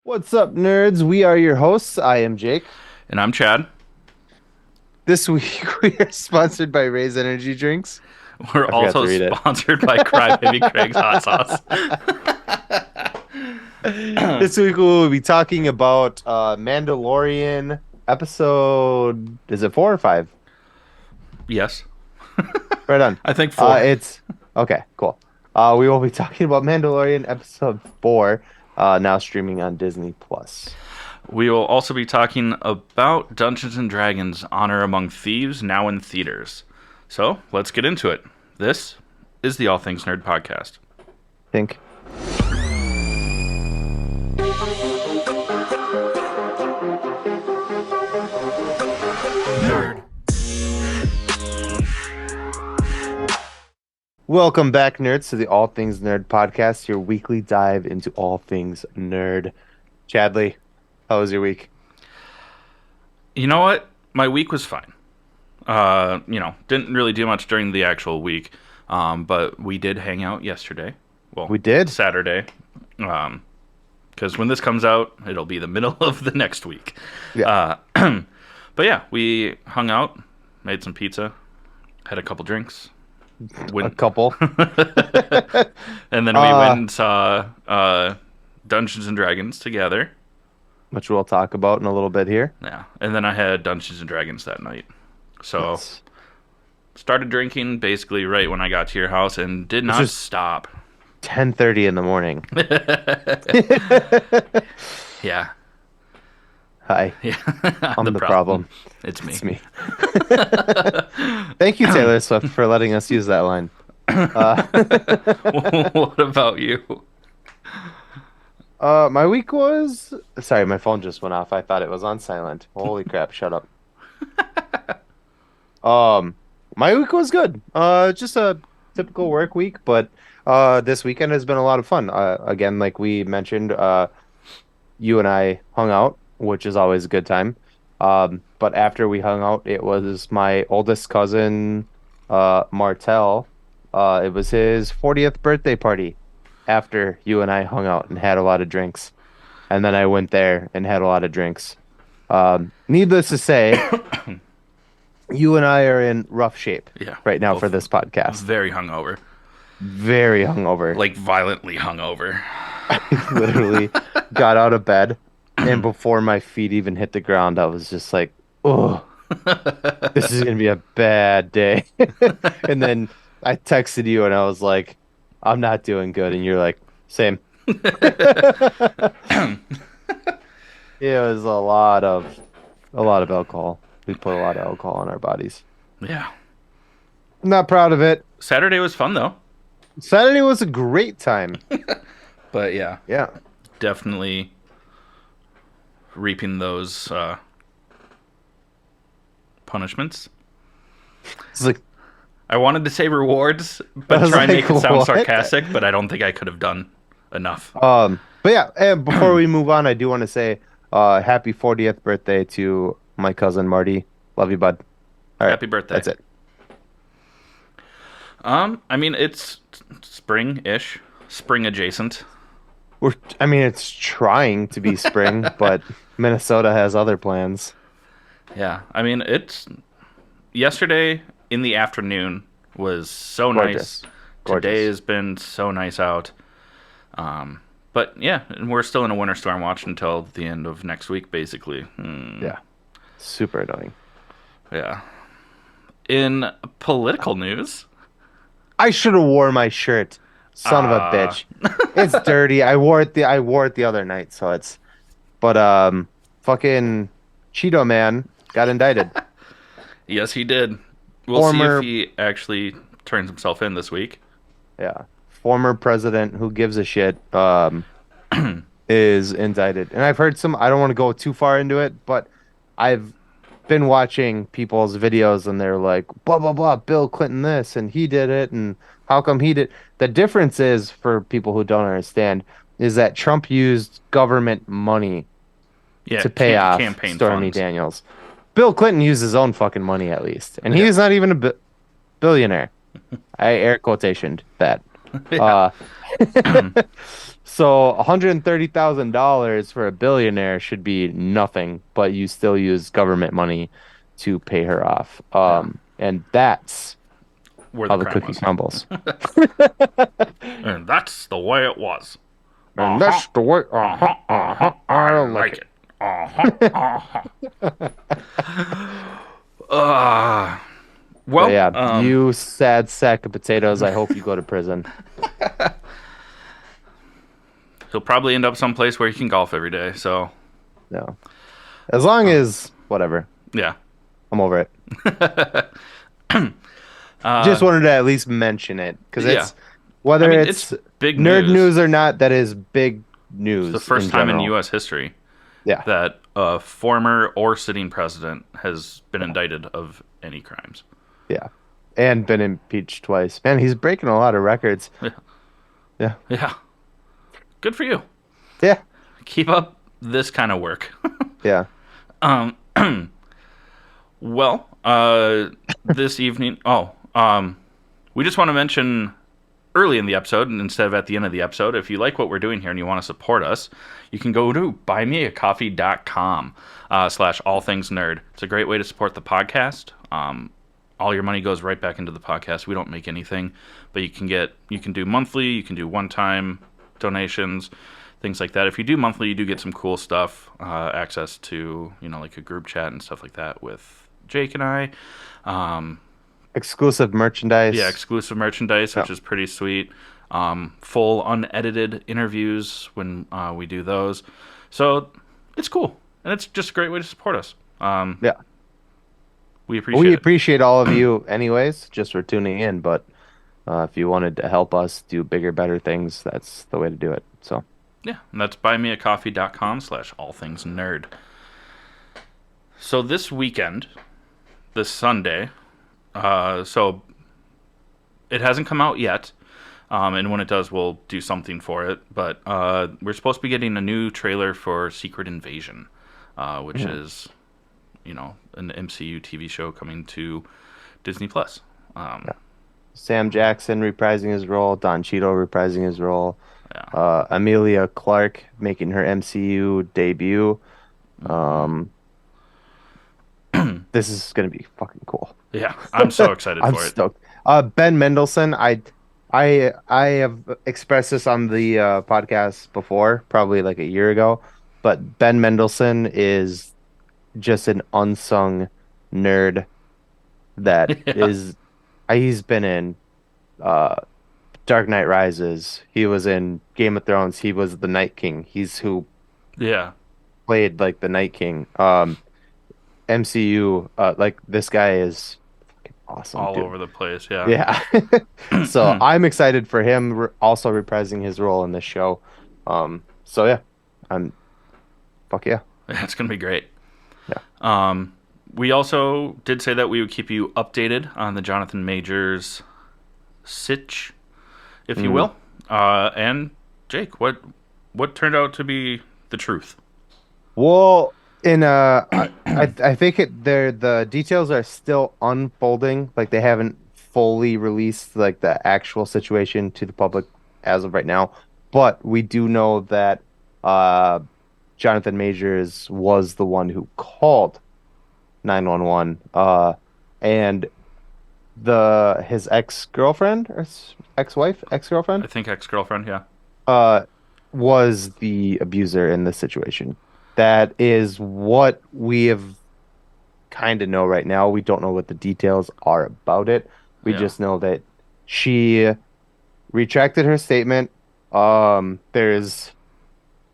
What's up, nerds? We are your hosts. I am Jake. And I'm Chad. This week we are sponsored by Raise Energy Drinks. We're I forgot also to read it. sponsored by Crybaby Craig's Hot Sauce. This week we will be talking about Mandalorian episode. Is it 4 or 5? Yes, Right on. I think 4. It's okay. Cool. We will be talking about Mandalorian episode 4, now streaming on Disney Plus. We will also be talking about Dungeons and Dragons Honor Among Thieves, now in theaters. So let's get into it. This is the All Things Nerd podcast. Think. Nerd. Welcome back, nerds, to the All Things Nerd podcast, your weekly dive into all things nerd. Chadley, how was your week? You know what? My week was fine. Didn't really do much during the actual week, but we did hang out yesterday. Well, We did? Saturday. Because when this comes out, it'll be the middle of the next week. Yeah. But yeah, we hung out, made some pizza, had a couple drinks. A couple. And then we went and saw Dungeons and Dragons together. Which we'll talk about in a little bit here. Yeah. And then I had Dungeons and Dragons that night. So Nice. started drinking basically right when I got to your house and did not just- stop. 10:30 in the morning. Yeah. Hi, Yeah. I'm the problem. It's me. It's me. Thank you, Taylor Swift, for letting us use that line. What about you? My week was... Sorry, my phone just went off. I thought it was on silent. Holy crap, shut up. My week was good. Just a typical work week, but this weekend has been a lot of fun. Again, like we mentioned, you and I hung out, which is always a good time. But after we hung out, it was my oldest cousin, Martel. It was his 40th birthday party after you and I hung out and had a lot of drinks. And then I went there and had a lot of drinks. Needless to say, you and I are in rough shape Yeah. right now Both for this podcast. very hungover. Very hungover. Like violently hungover. Literally got out of bed, and before my feet even hit the ground, I was just like, oh, this is gonna be a bad day. And then I texted you and I was like, I'm not doing good. And you're like, same. It was a lot of alcohol. We put a lot of alcohol in our bodies. Yeah. I'm not proud of it. Saturday was fun though. Saturday was a great time. But yeah, Yeah. definitely reaping those punishments. It's like, I wanted to say rewards, I but was try and like, make it sound what? sarcastic, but I don't think I could have done enough. but yeah, and before we move on, I do want to say happy 40th birthday to my cousin Marty. Love you, bud. All right, Happy birthday. That's it. I mean, it's spring-ish, spring adjacent. It's trying to be spring, but Minnesota has other plans. Yeah, I mean, it's yesterday in the afternoon was so Gorgeous. nice. Gorgeous. Today has been so nice out. But yeah, and we're still in a winter storm watch until the end of next week, basically. Yeah. Super annoying. Yeah. In political news, I should have wore my shirt. Son of a bitch. It's dirty. I wore it the other night, so it's fucking Cheeto Man got indicted. yes, he did. We'll Former- see if he actually turns himself in this week. Yeah. Former president who gives a shit is indicted. And I've heard I don't want to go too far into it, but I've been watching people's videos and they're like, blah, blah, blah, Bill Clinton this, and he did it, and how come he did? The difference is, for people who don't understand, is that Trump used government money Yeah, to pay off campaign Stormy funds. Daniels. Bill Clinton used his own fucking money at least. And Yeah. he's not even a billionaire. I air quotationed that. Yeah. Uh, so $130,000 for a billionaire should be nothing, but you still use government money to pay her off. Yeah. And that's Where the how the crime cookie was. crumbles. And that's the way it was. Uh And huh. that's the way, Uh huh. Uh huh. I I don't like like it. it. Uh huh. Uh huh. Uh, But well, yeah, you sad sack of potatoes, I hope you go to prison. he'll probably end up someplace where he can golf every day. So, No. As long as, whatever, yeah. I'm over it. Just Uh, wanted to at least mention it because yeah. it's I whether mean, it's it's big nerd news. news or not, that is big It's the news first in time in general. U.S. history Yeah, that a former or sitting president has been indicted of any crimes. yeah. And been impeached twice. Man, he's breaking a lot of records. Yeah. Yeah, Yeah. Good for you. yeah, Keep up this kind of work. yeah. um, well, this evening. We just want to mention early in the episode and instead of at the end of the episode, if you like what we're doing here and you want to support us, you can go to buymeacoffee.com slash all things nerd. It's a great way to support the podcast. All your money goes right back into the podcast. We don't make anything, but you can do monthly, you can do one-time donations, things like that. If you do monthly, you do get some cool stuff, access to, like a group chat and stuff like that with Jake and I. Exclusive Yeah, merchandise. exclusive merchandise, Yeah, which is pretty sweet. Full unedited interviews when we do those. So it's cool. And it's just a great way to support us. yeah. We We appreciate it. appreciate all of you, anyways, just for tuning in. But if you wanted to help us do bigger, better things, that's the way to do it. So, Yeah, and that's buymeacoffee.com slash all things nerd. So this weekend, this Sunday, so it hasn't come out yet. And when it does, we'll do something for it. But we're supposed to be getting a new trailer for Secret Invasion, which mhm. is, an MCU TV show coming to Disney Plus. Yeah. Sam Jackson reprising his role, Don Cheadle reprising his role, Yeah. Amelia Clark making her MCU debut. Hmm. Um, this is gonna be fucking cool. Yeah, I'm so excited I'm for it. stoked. Ben Mendelsohn, I have expressed this on the podcast before, probably like a year ago, but Ben Mendelsohn is just an unsung nerd that Yeah. is he's been in uh Dark Knight Rises. He was in Game of Thrones. He was the Night King. He's who Yeah. played like the Night King. MCU, like this guy is fucking awesome, All dude. over the place. Yeah. Yeah. So I'm excited for him also reprising his role in this show. So yeah, I'm fuck yeah. It's going to be great. Yeah. Um, we also did say that we would keep you updated on the Jonathan Majors sitch, if you Mm. will. And Jake, what turned out to be the truth? Well, in I think the details are still unfolding. Like they haven't fully released like the actual situation to the public as of right now. But we do know that uh Jonathan Majors was the one who called 911. And the his ex-girlfriend or ex-wife, I ex-girlfriend, think ex-girlfriend. Yeah. uh, was the abuser in this situation. That is what we have kind of know right now. We don't know what the details are about it. We Yeah. just know that she retracted her statement. There's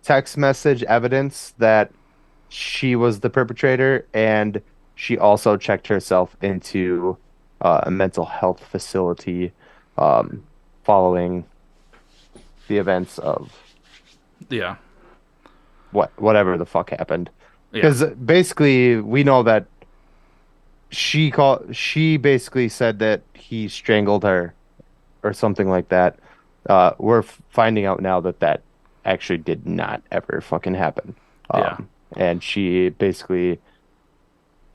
text message evidence that she was the perpetrator, and she also checked herself into a mental health facility um, following the events of Yeah. whatever the fuck happened. Yeah. Because basically, we know that she basically said that he strangled her or something like that. We're finding out now that that actually did not ever fucking happen. Yeah. And she basically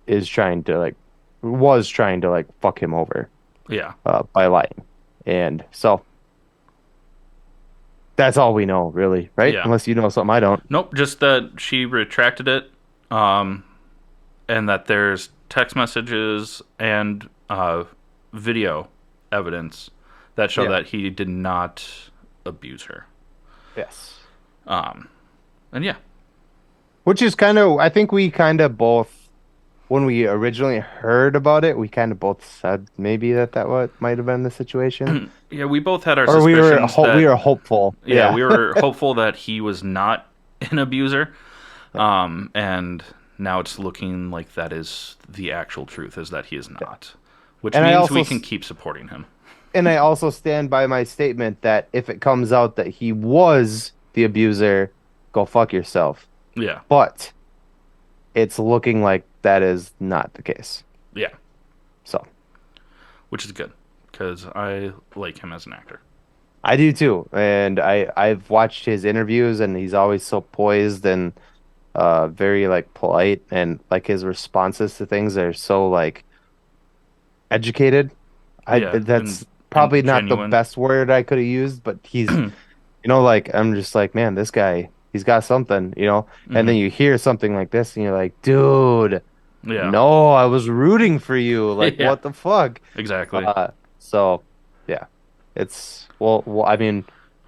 is trying to was trying to like fuck him over Yeah. by lying. And so That's all we know, really, right? Yeah. Unless you know something I don't. Nope, just that she retracted it, um, and that there's text messages and video evidence that show Yeah. that he did not abuse her. Yes. Um, and yeah, Which is kind of, I think we kind of both, when we originally heard about it, we kind of both said maybe that what might have been the situation, yeah, we both had our or suspicions we that were hopeful. yeah, Yeah. we were hopeful that he was not an abuser. Yeah. And now it's looking like that is the actual truth, is that he is Yeah. not. Which And I means also we can keep supporting him. and I also stand by my statement that if it comes out that he was the abuser, go fuck yourself. Yeah. But it's looking like that is not the case. Yeah. So Which is good because I like him as an actor. I do too. And I've watched his interviews and he's always so poised and very like polite and like his responses to things are so like educated. I Yeah. that's And probably not the genuine. best word I could have used, but he's like I'm just like, man, this guy, he's got something. And then Hmm. you hear something like this and you're like, dude, Yeah. no, I was rooting for you. Like, Yeah. what the fuck? Exactly. So yeah, I mean,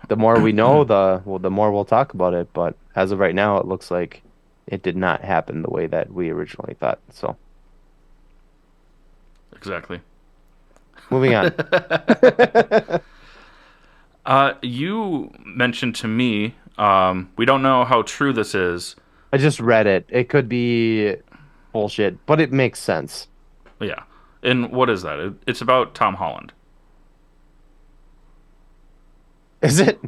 the more we know, the more we'll talk about it. But as of right now, it looks like it did not happen the way that we originally thought. So Exactly. moving on. You mentioned to me, we don't know how true this is. I just read it. It could be bullshit, but it makes sense. Yeah. And what is that? It's about Tom Holland. Is it?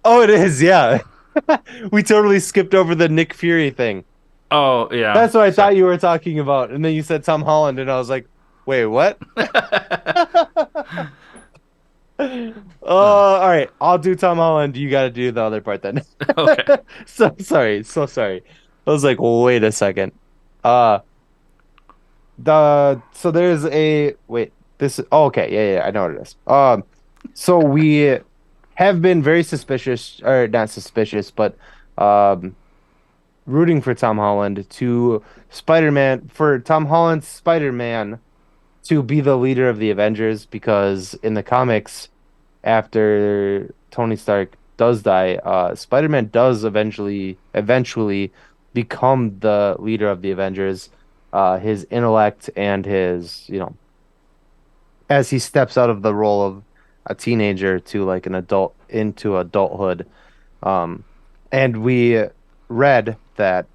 Oh, it is. Yeah. We totally skipped over the Nick Fury thing. Oh, yeah. That's what I Sorry. thought you were talking about. And then you said Tom Holland, and I was like, wait, what? All right. I'll do Tom Holland. You got to do the other part then. Okay. So sorry. So sorry. I was like, wait a second. Uh, so there's a wait. Okay. Yeah, yeah. I know what it is. So we have been very suspicious, or not suspicious, but um, rooting for Tom Holland to Tom Holland's Spider-Man to be the leader of the Avengers because in the comics, after Tony Stark does die, Spider-Man does eventually become the leader of the Avengers. His intellect and as he steps out of the role of a teenager to like an adult into adulthood. Um, and we read that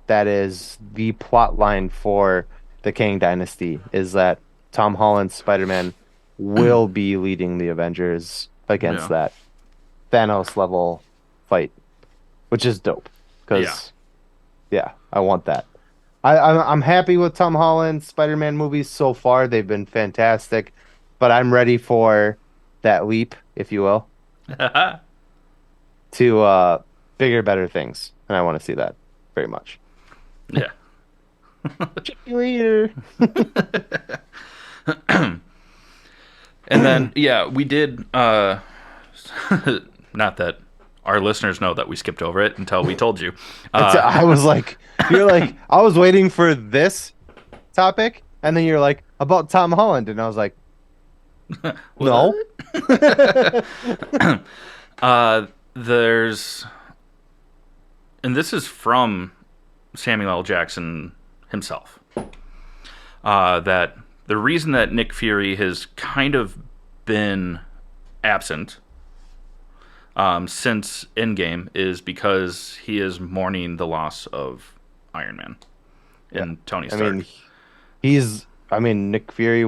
is the plot line for the Kang Dynasty is that Tom Holland's Spider-Man will be leading the Avengers against Yeah. that Thanos level fight, which is dope. Yeah. Because yeah, I want that. I'm happy with Tom Holland's Spider-Man movies so far. They've been fantastic, but I'm ready for that leap, if you will, to bigger, better things, and I want to see that very much. Yeah. Check you later. And then yeah, we did not that our listeners know that we skipped over it until we told you. Uh I was like, you're like, I was waiting for this topic, and then you're like about Tom Holland, and I was like, no. what? There's and this is from Samuel L. Jackson himself. That the reason that Nick Fury has kind of been absent since Endgame is because he is mourning the loss of Iron Man Yeah, and Tony I mean, Stark. Nick Fury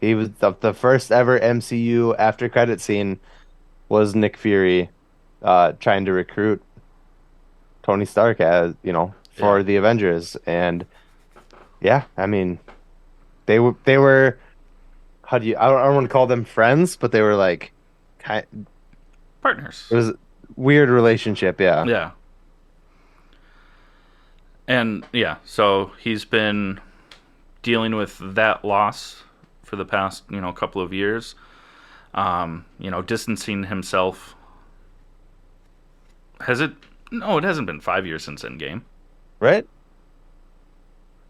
he was the first ever MCU after credit scene was Nick Fury, trying to recruit Tony Stark Yeah, for the Avengers, and yeah, I mean, they were I don't want to call them friends, but they were like, it partners. was a weird relationship, yeah. Yeah, and yeah, so he's been dealing with that loss for the past couple of years. Distancing himself. Has it? No, it hasn't been 5 years since Endgame. right? In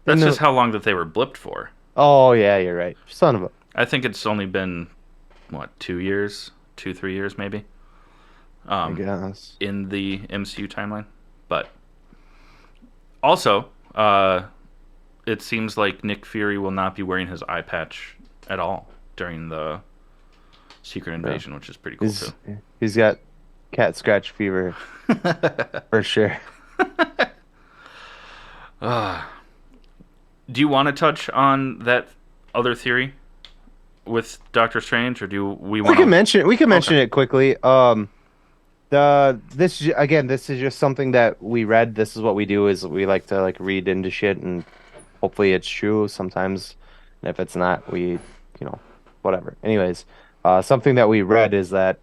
That's the just how long that they were blipped for. Oh yeah, you're right. Son of a. I think it's only been, what, 2 years? 3 years maybe? I guess. In the MCU timeline. But also, it seems like Nick Fury will not be wearing his eye patch at all during the Secret Yeah. Invasion, which is pretty cool too. He's he's got cat scratch fever for sure. Do you want to touch on that other theory with Doctor Strange, or do we We want can to? mention we can Okay. mention it quickly. Again, this is just something that we read. This is what we do is we like to like read into shit and hopefully it's true sometimes. And if it's not, whatever. Anyways, something that we read is that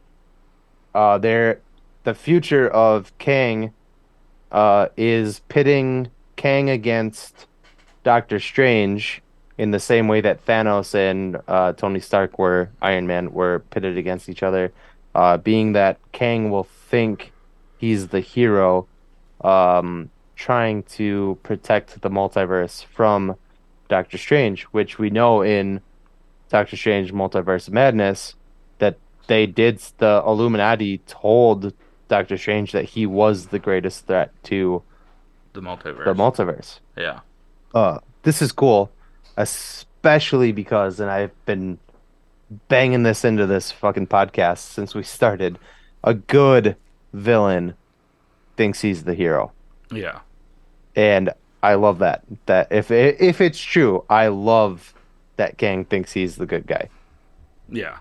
there the future of Kang is pitting Kang against Doctor Strange in the same way that Thanos and Tony Stark Iron Man were pitted against each other, being that Kang will think he's the hero, trying to protect the multiverse from Doctor Strange, which we know in Doctor Strange Multiverse of Madness that the Illuminati told Doctor Strange that he was the greatest threat to The the multiverse. multiverse. Yeah. This is cool, especially because, and I've been banging this into this fucking podcast since we started, a good villain thinks he's the hero. Yeah. And I love that. That if it's true, I love that Kang thinks he's the good guy. Yeah.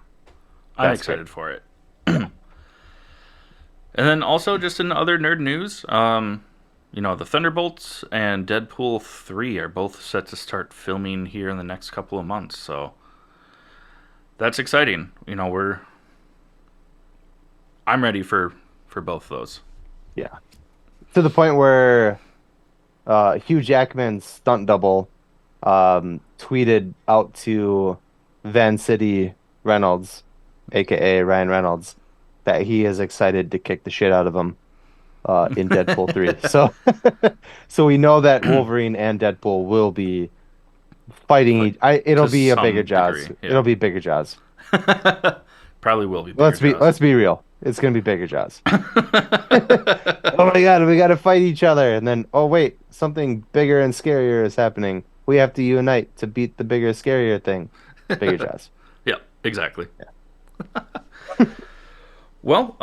I'm That's great. excited for it. Yeah. And then also, just in other nerd news, the Thunderbolts and Deadpool 3 are both set to start filming here in the next couple of months. So that's exciting. I'm ready for both those. Yeah. To the point where Hugh Jackman's stunt double tweeted out to Van City Reynolds, aka Ryan Reynolds, that he is excited to kick the shit out of him in Deadpool 3. So so we know that Wolverine and Deadpool will be fighting But it'll to be a bigger some Jaws. degree, yeah. It'll be bigger Jaws. Probably will be bigger jaws. Let's be real. It's gonna be bigger Jaws. Oh my God, we gotta fight each other. And then, oh wait, something bigger and scarier is happening. We have to unite to beat the bigger, scarier thing. Bigger Jaws. Yeah, exactly. Yeah. Well,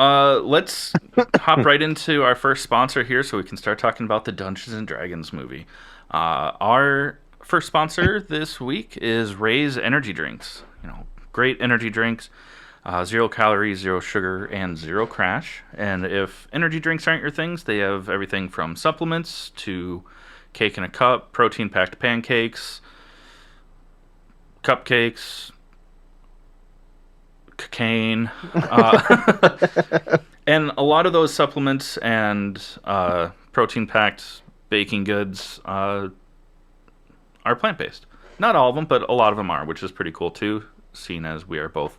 let's hop right into our first sponsor here so we can start talking about the Dungeons and Dragons movie. Our first sponsor this week is Ray's Energy Drinks. Great energy drinks, 0 calories, 0 sugar, and 0 crash. And if energy drinks aren't your things, they have everything from supplements to cake in a cup, protein-packed pancakes, cupcakes, cocaine, and a lot of those supplements and protein-packed baking goods are plant-based. Not all of them, but a lot of them are, which is pretty cool too, seeing as we are both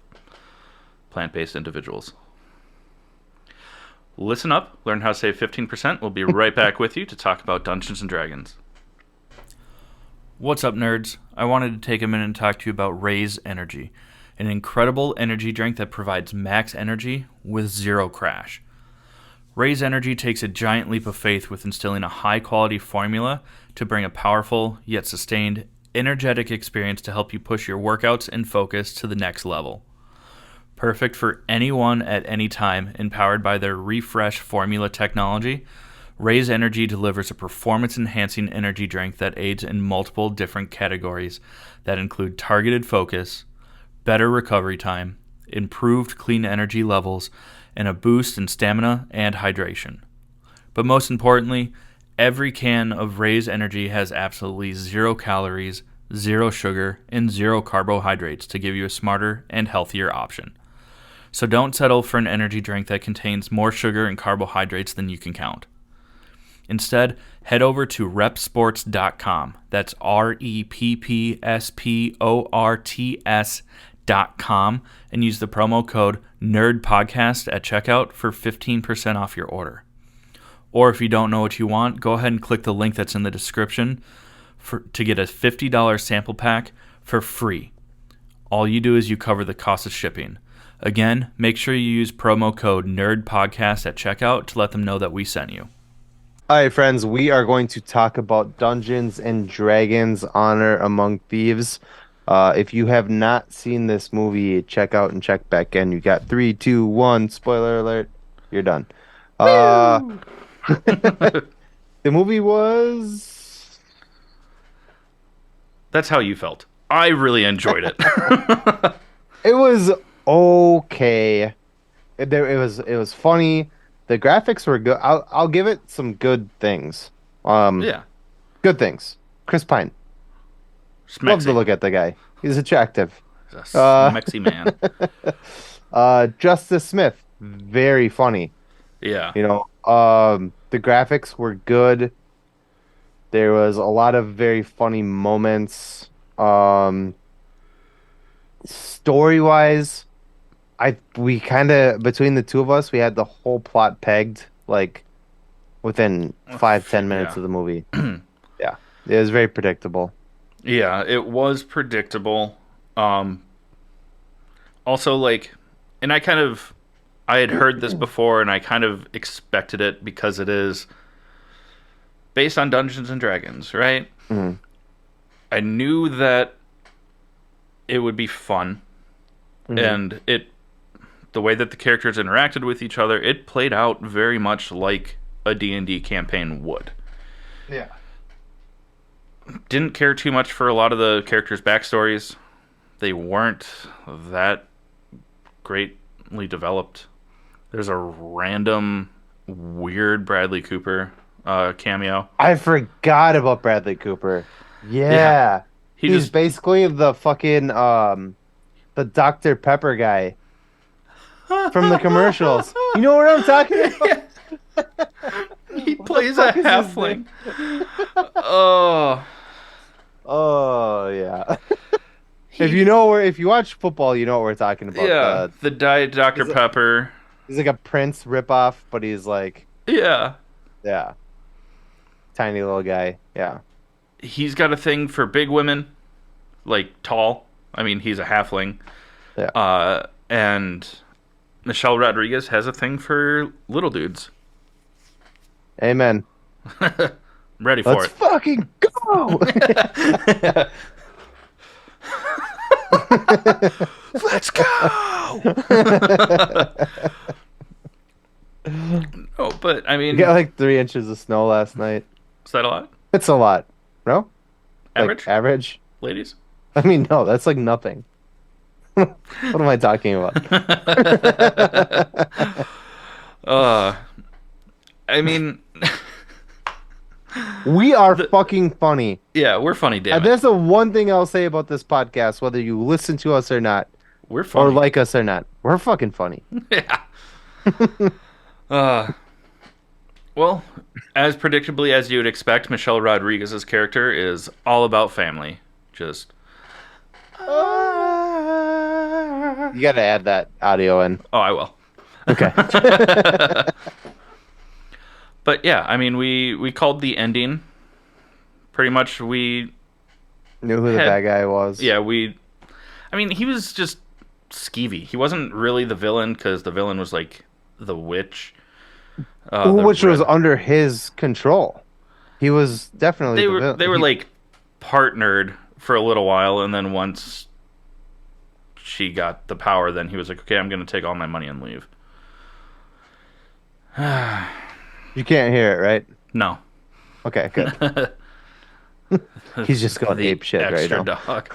plant-based individuals. Listen up, learn how to save 15%. We'll be right back with you to talk about Dungeons and Dragons. What's up, nerds? I wanted to take a minute and talk to you about Ray's Energy, an incredible energy drink that provides max energy with 0 crash. Ray's Energy takes a giant leap of faith with instilling a high-quality formula to bring a powerful, yet sustained, energetic experience to help you push your workouts and focus to the next level. Perfect for anyone at any time, and powered by their Refresh formula technology, Ray's Energy delivers a performance-enhancing energy drink that aids in multiple different categories that include targeted focus, better recovery time, improved clean energy levels, and a boost in stamina and hydration. But most importantly, every can of Ray's Energy has absolutely 0 calories, 0 sugar, and 0 carbohydrates to give you a smarter and healthier option. So don't settle for an energy drink that contains more sugar and carbohydrates than you can count. Instead, head over to repsports.com. That's REPPSPORTS thieves.com and use the promo code NERDPODCAST at checkout for 15% off your order. Or if you don't know what you want, go ahead and click the link that's in the description to get a $50 sample pack for free. All you do is you cover the cost of shipping. Again, make sure you use promo code NERDPODCAST at checkout to let them know that we sent you. All right, friends, we are going to talk about Dungeons and Dragons: Honor Among Thieves. If you have not seen this movie, check out and check back in. You got 3, 2, 1, spoiler alert, you're done. The movie was... That's how you felt. I really enjoyed it. It was okay. It was funny. The graphics were good. I'll give it some good things. Yeah. Good things. Chris Pine. Smexy. Love to look at the guy. He's attractive. He's a smexy man. Justice Smith, very funny. Yeah. You know, the graphics were good. There was a lot of very funny moments. Story-wise, we kind of, between the two of us, we had the whole plot pegged like within 5-10 minutes of the movie. Yeah, it was very predictable. Yeah, it was predictable. Also, like, and I had heard this before, and I kind of expected it because it is based on Dungeons and Dragons, right? Mm-hmm. I knew that it would be fun, and the way that the characters interacted with each other, it played out very much like a D&D campaign would. Yeah. Didn't care too much for a lot of the characters' backstories. They weren't that greatly developed. There's a random weird Bradley Cooper cameo. I forgot about Bradley Cooper. Yeah. He's basically the fucking the Dr. Pepper guy from the commercials. You know what I'm talking about? He plays a halfling. Oh. Oh yeah. If you watch football, you know what we're talking about. Yeah, the Diet Dr. Pepper. He's like a Prince ripoff, but he's like yeah, tiny little guy. Yeah. He's got a thing for big women, like tall. I mean, he's a halfling. Yeah. And Michelle Rodriguez has a thing for little dudes. Amen. Ready for Let's it. fucking go. Let's go. No, but I mean, We got like 3 inches of snow last night. Is that a lot? It's a lot. No? Average? Like average? Ladies? I mean, no, that's like nothing. What am I talking about? I mean, we are fucking funny. Yeah, we're funny, damn it. That's the one thing I'll say about this podcast, whether you listen to us or not. We're funny. Or like us or not. We're fucking funny. Yeah. Well, as predictably as you would expect, Michelle Rodriguez's character is all about family. Just... You gotta add that audio in. Oh, I will. Okay. But yeah, I mean, we called the ending. Pretty much we... Knew who the bad guy was. Yeah, I mean, he was just skeevy. He wasn't really the villain, because the villain was like the witch. Which was under his control. He was definitely the villain. They were like partnered for a little while, and then once she got the power, then he was like, okay, I'm going to take all my money and leave. You can't hear it, right? No. Okay, good. He's just going ape shit right now. Dog.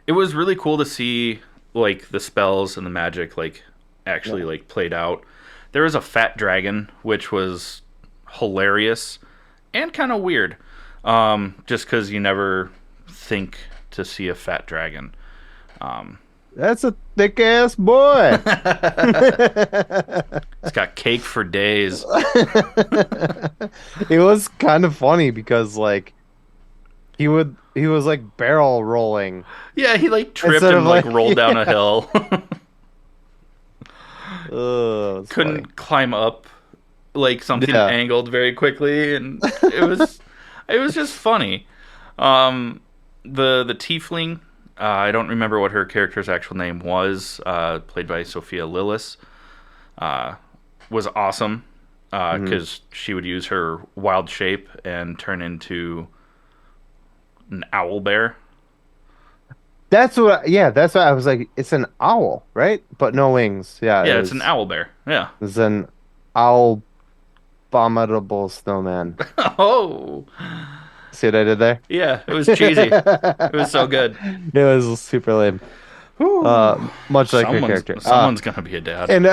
It was really cool to see like the spells and the magic like actually like played out. There was a fat dragon, which was hilarious and kind of weird. Just because you never think to see a fat dragon. That's a thick ass boy. It's got cake for days. It was kind of funny because like he was like barrel rolling Yeah, he like tripped instead of and like like rolled down a yeah. hill. Oh, it's funny. Couldn't climb up like something Yeah. angled very quickly, and it was just funny. Um, the tiefling, I don't remember what her character's actual name was. Played by Sophia Lillis, uh, was awesome Mhm. because she would use her wild shape and turn into an owl bear. Yeah, that's what I was like. It's an owl, right? But no wings. Yeah, Yeah, it's an owl bear. Yeah. it's an owl abominable snowman. Oh, See what I did there? yeah. It was cheesy. It was so good. It was super lame. Whew. Much like her Someone's character. someone's gonna be a dad. And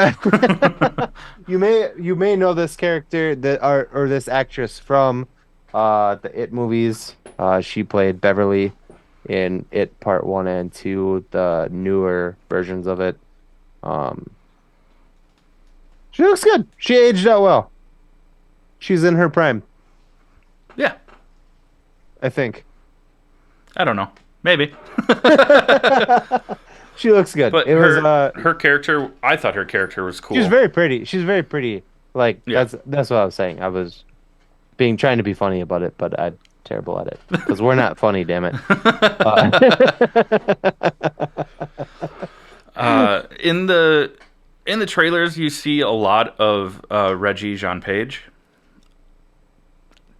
you may know this character that or this actress from the It movies. She played Beverly in It Part 1 and 2, the newer versions of it. Um, she looks good. She aged out well. She's in her prime, Yeah, I think. I don't know. Maybe. She looks good. But It was her character, I thought her character was she's cool. very pretty. She's very pretty. Like Yeah. that's what I was saying. I was being trying to be funny about it, but I'm terrible at it because we're not funny, damn it. Uh, In the trailers, you see a lot of Reggie Jean Page.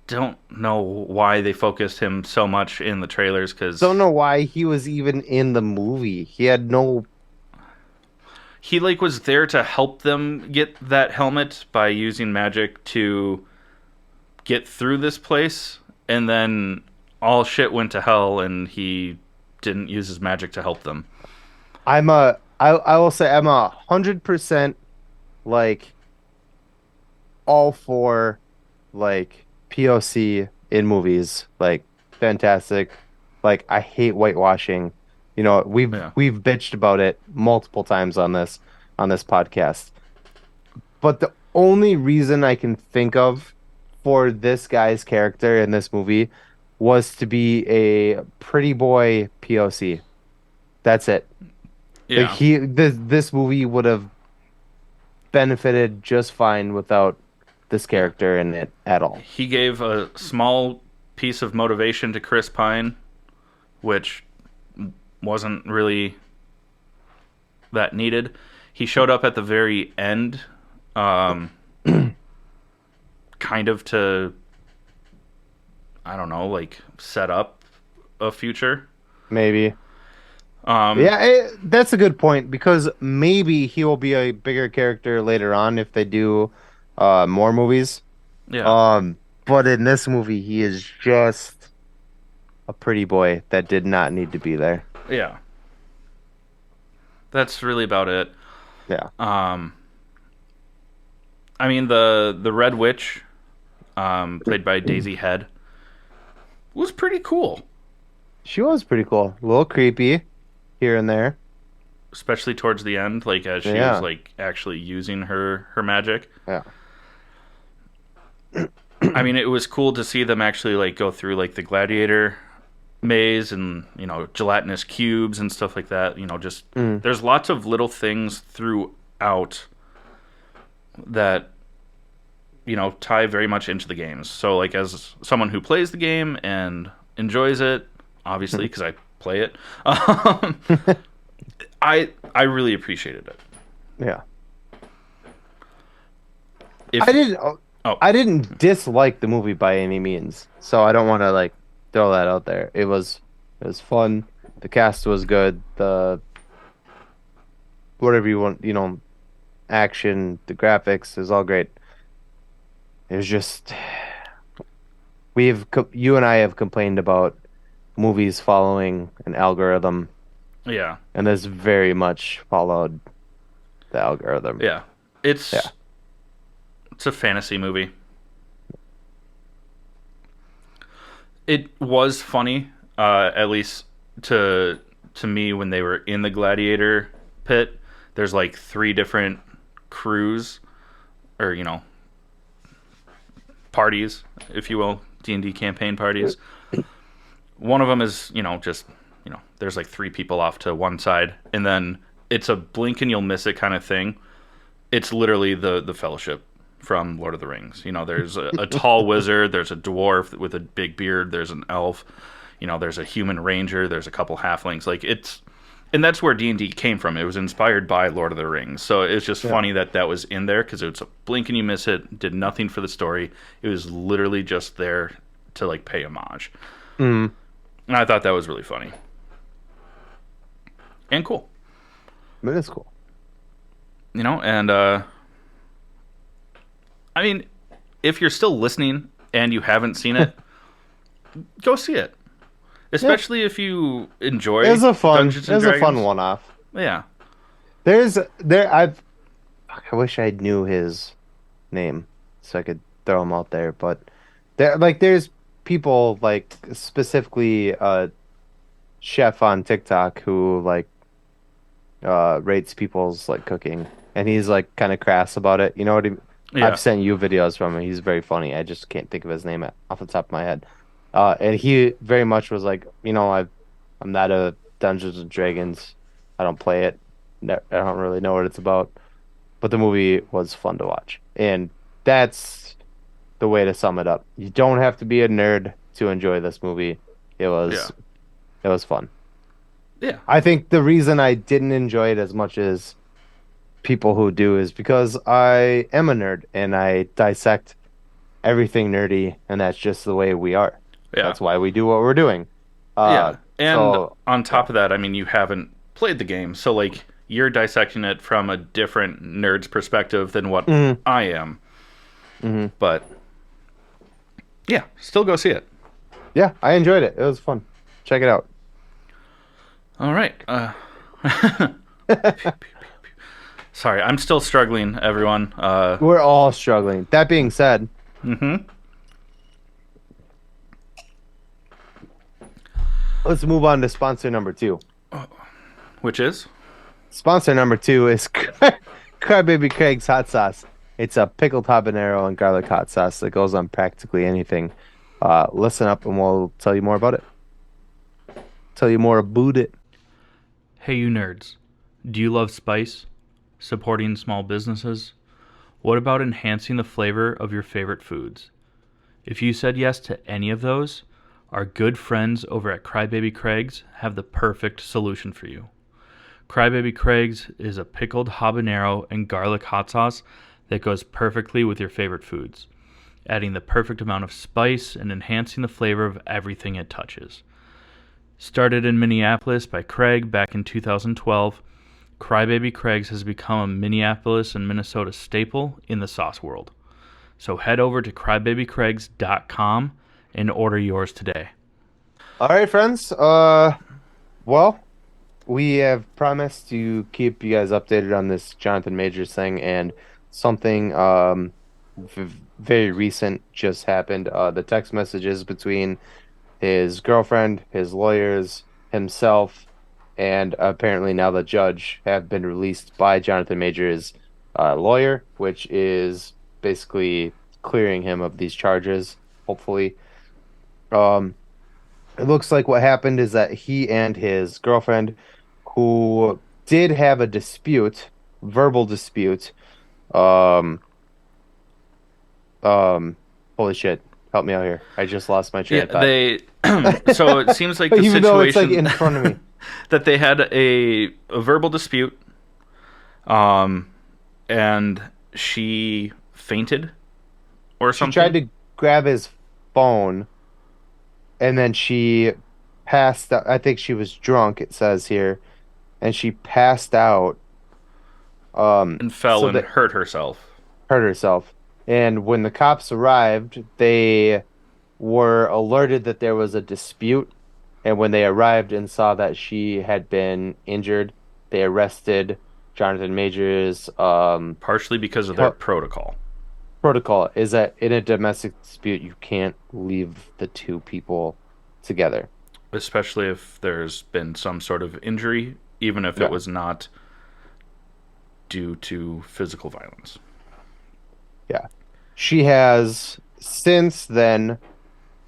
Don't know why they focused him so much in the trailers don't because know why he was even in the movie. He had no. he like was there to help them get that helmet by using magic to get through this place, and then all shit went to hell, and he didn't use his magic to help them. I will say I'm 100% like all for like POC in movies. Like fantastic. Like I hate whitewashing. You know, Yeah, we've bitched about it multiple times on this podcast. But the only reason I can think of for this guy's character in this movie was to be a pretty boy POC. That's it. Like yeah. this movie would have benefited just fine without this character in it at all. He gave a small piece of motivation to Chris Pine, which wasn't really that needed. He showed up at the very end, um, kind of to, I don't know, like set up a future. Maybe. Um, Yeah, that's a good point because maybe he will be a bigger character later on if they do more movies. yeah, Um, but in this movie, he is just a pretty boy that did not need to be there. yeah. That's really about it. Yeah. Um, I mean the Red Witch, played by Daisy Head, was pretty cool, She was pretty cool. A little creepy here and there. especially towards the end, like as she was Yeah. like actually using her magic. Yeah. I mean, it was cool to see them actually like go through like the gladiator maze and gelatinous cubes and stuff like that. Just Mm. there's lots of little things throughout that tie very much into the games. So like as someone who plays the game and enjoys it, obviously because I play it, I really appreciated it. Yeah. If I didn't oh I didn't dislike the movie by any means. So I don't want to like throw that out there. It was fun. The cast was good. The whatever you want, action, the graphics is all great. It was just you and I have complained about movies following an algorithm, yeah, and this very much followed the algorithm. yeah, Yeah. it's a fantasy movie. It was funny, at least to me when they were in the gladiator pit. There's like three different crews, or parties, if you will, D&D campaign parties, one of them is, just, there's like three people off to one side, and then it's a blink and you'll miss it kind of thing. It's literally the Fellowship from Lord of the Rings. There's a tall wizard, there's a dwarf with a big beard, there's an elf, there's a human ranger, there's a couple halflings. And that's where D&D came from. It was inspired by Lord of the Rings. So it's just Yeah. funny that was in there because it's a blink and you miss it. Did nothing for the story. It was literally just there to like pay homage. Mm, And I thought that was really funny and cool. but it's cool. And I mean, if you're still listening and you haven't seen it, go see it. Yeah. Especially if you enjoy Dungeons It and was a fun Dragons. one-off. Yeah. There's there I wish I knew his name so I could throw him out there, but there's people like specifically chef on TikTok who like rates people's like cooking, and he's like kind of crass about it. You know what I've Yeah. sent you videos from him. He's very funny. I just can't think of his name off the top of my head. And he very much was like, I'm not a Dungeons and Dragons. I don't play it. I don't really know what it's about, but the movie was fun to watch, and that's the way to sum it up. You don't have to be a nerd to enjoy this movie. It Yeah. was it was fun. Yeah. I think the reason I didn't enjoy it as much as people who do is because I am a nerd and I dissect everything nerdy, and that's just the way we are. Yeah. That's why we do what we're doing. Yeah. And So on yeah. top of that, I mean, you haven't played the game. So, like, you're dissecting it from a different nerd's perspective than what Hmm. I am. Hmm. But, yeah, still go see it. Yeah, I enjoyed it. It was fun. Check it out. All right. Sorry, I'm still struggling, everyone. We're all struggling. That being said, Mm-hmm. let's move on to sponsor number two. Which is? Sponsor number two is Crybaby Craig's hot sauce. It's a pickled habanero and garlic hot sauce that goes on practically anything. Listen up and we'll tell you more about it. Tell you more about it. Hey, you nerds. Do you love spice? Supporting small businesses? What about enhancing the flavor of your favorite foods? If you said yes to any of those, our good friends over at Crybaby Craig's have the perfect solution for you. Crybaby Craig's is a pickled habanero and garlic hot sauce that goes perfectly with your favorite foods, adding the perfect amount of spice and enhancing the flavor of everything it touches. Started in Minneapolis by Craig back in 2012, Crybaby Craig's has become a Minneapolis and Minnesota staple in the sauce world. So head over to crybabycraigs.com and order yours today. All right, friends. Well, we have promised to keep you guys updated on this Jonathan Majors thing, and something very recent just happened. The text messages between his girlfriend, his lawyers, himself, and apparently now the judge have been released by Jonathan Majors' lawyer, which is basically clearing him of these charges, hopefully. Um, it looks like what happened is that he and his girlfriend, who did have a dispute, verbal dispute, um, holy shit, help me out here. I just lost my train Yeah, of thought. they. So it seems like the Even though it's like situation in front of me. that they had a verbal dispute, and she fainted or She something. tried to grab his phone and then she passed out. I think she was drunk, it says here, and she passed out. And fell So and that hurt herself. hurt herself. And when the cops arrived, they were alerted that there was a dispute. And when they arrived and saw that she had been injured, they arrested Jonathan Majors. Partially because of their protocol. Protocol is that in a domestic dispute, you can't leave the two people together. Especially if there's been some sort of injury, even if it Yeah. was not due to physical violence. Yeah. She has since then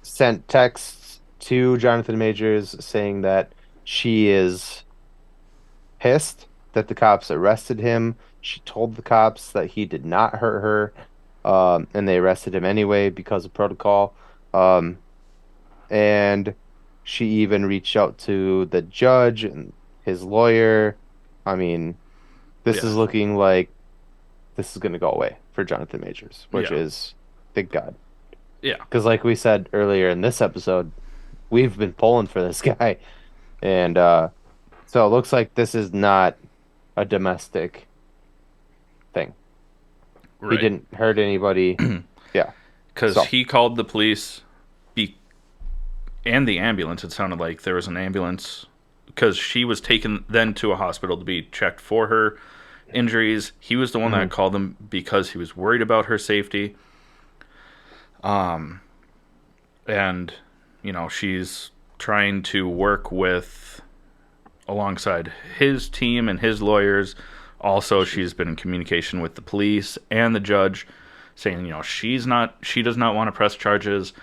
sent texts to Jonathan Majors saying that she is pissed that the cops arrested him. She told the cops that he did not hurt her, and they arrested him anyway because of protocol. Um, and she even reached out to the judge and his lawyer. I mean, this Yeah. is looking like this is going to go away for Jonathan Majors, which Yeah. is thank God. Yeah. Because, like we said earlier in this episode, we've been pulling for this guy. And so it looks like this is not a domestic thing. He Right. didn't hurt anybody. Yeah. Because So, he called the police be- and the ambulance. It sounded like there was an ambulance because she was taken then to a hospital to be checked for her injuries. He was the one that mhm. called them because he was worried about her safety. And she's trying to work with alongside his team and his lawyers. Also, she's been in communication with the police and the judge, saying she does not want to press charges.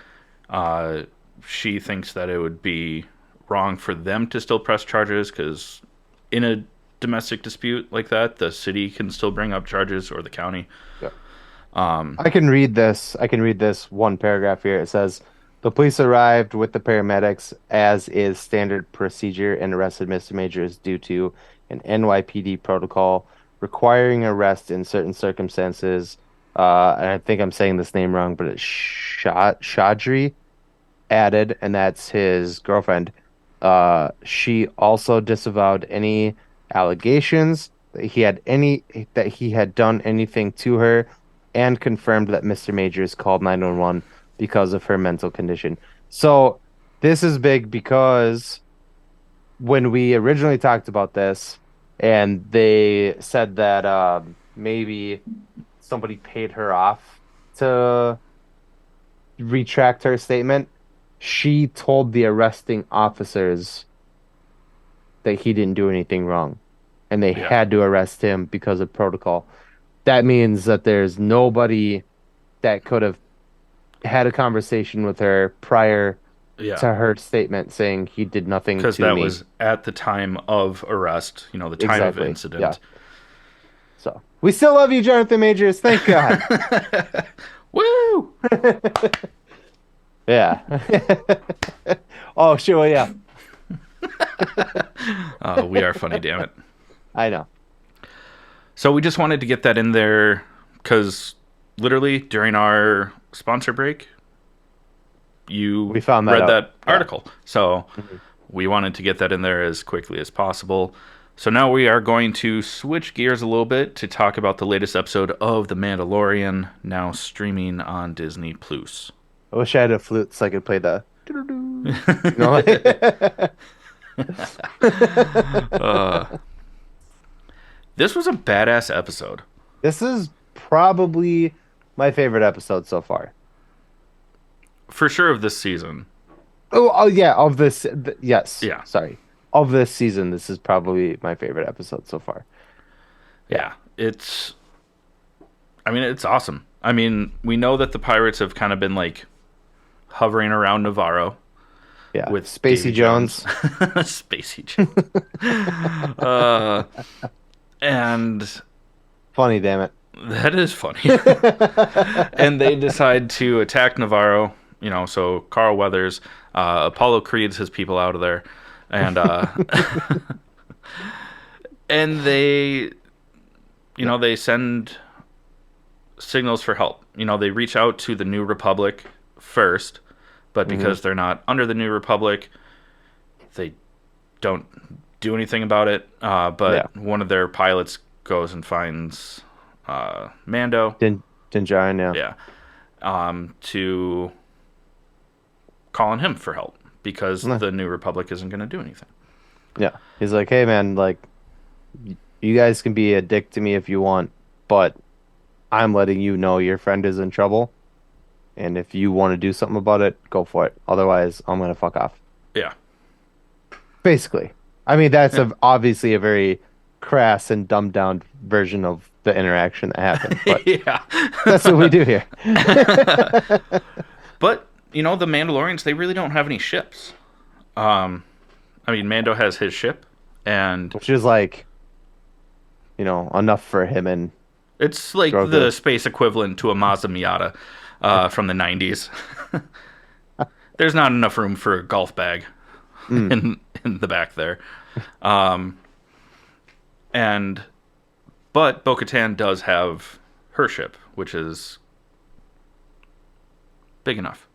She thinks that it would be wrong for them to still press charges because in a domestic dispute like that, the city can still bring up charges or the county. Yeah. I can read this. I can read this one paragraph here. It says, the police arrived with the paramedics, as is standard procedure, and arrested Mr. Majors due to an NYPD protocol requiring arrest in certain circumstances. And I think I'm saying this name wrong, but it's Shadri added, and that's his girlfriend. She also disavowed any allegations that he had done anything to her, and confirmed that Mr. Majors called 911 because of her mental condition. So this is big because when we originally talked about this, and they said that maybe somebody paid her off to retract her statement, she told the arresting officers that he didn't do anything wrong and they Yeah. had to arrest him because of protocol. That means that there's nobody that could have had a conversation with her prior Yeah. to her statement saying he did nothing Because to that me. was at the time of arrest, the time of Exactly. Yeah. incident. So we still love you, Jonathan Majors. Thank God. Woo! Yeah. Oh, sure. Yeah. We are funny, damn it. I know. So we just wanted to get that in there because literally during our sponsor break, you We found that read out. that Yeah. article. So we wanted to get that in there as quickly as possible. So now we are going to switch gears a little bit to talk about the latest episode of The Mandalorian, now streaming on Disney Plus. I wish I had a flute so I could play the. You know? This was a badass episode. This is probably my favorite episode so far. For sure of this season. Oh yeah, of this. Yes. Yeah. Sorry. Of this season, this is probably my favorite episode so far. Yeah. It's awesome. I mean, we know that the pirates have kind of been like hovering around Navarro. Yeah. With Spacey Davy Jones. Spacey Jones. And Funny, damn it. that is funny. And they decide to attack Navarro. So Carl Weathers, Apollo Creed's his people out of there, and and they, they send signals for help. They reach out to the New Republic first, but because they're not under the New Republic, they don't do anything about it. But one of their pilots goes and finds Mando. Dinjarin, yeah. Yeah. To call on him for help because the New Republic isn't going to do anything. Yeah. He's like, hey man, like you guys can be a dick to me if you want, but I'm letting you know your friend is in trouble. And if you want to do something about it, go for it. Otherwise, I'm gonna fuck off. Yeah. Basically. I mean, that's obviously a very crass and dumbed down version of the interaction that happened, but Yeah. that's what we do here. But the Mandalorians, they really don't have any ships. I mean, Mando has his ship, and which is like, enough for him and it's like the Grogu. space equivalent to a Mazda Miata from the 90s. There's not enough room for a golf bag Mm, in the back there. Um, and but Bo-Katan does have her ship, which is big enough.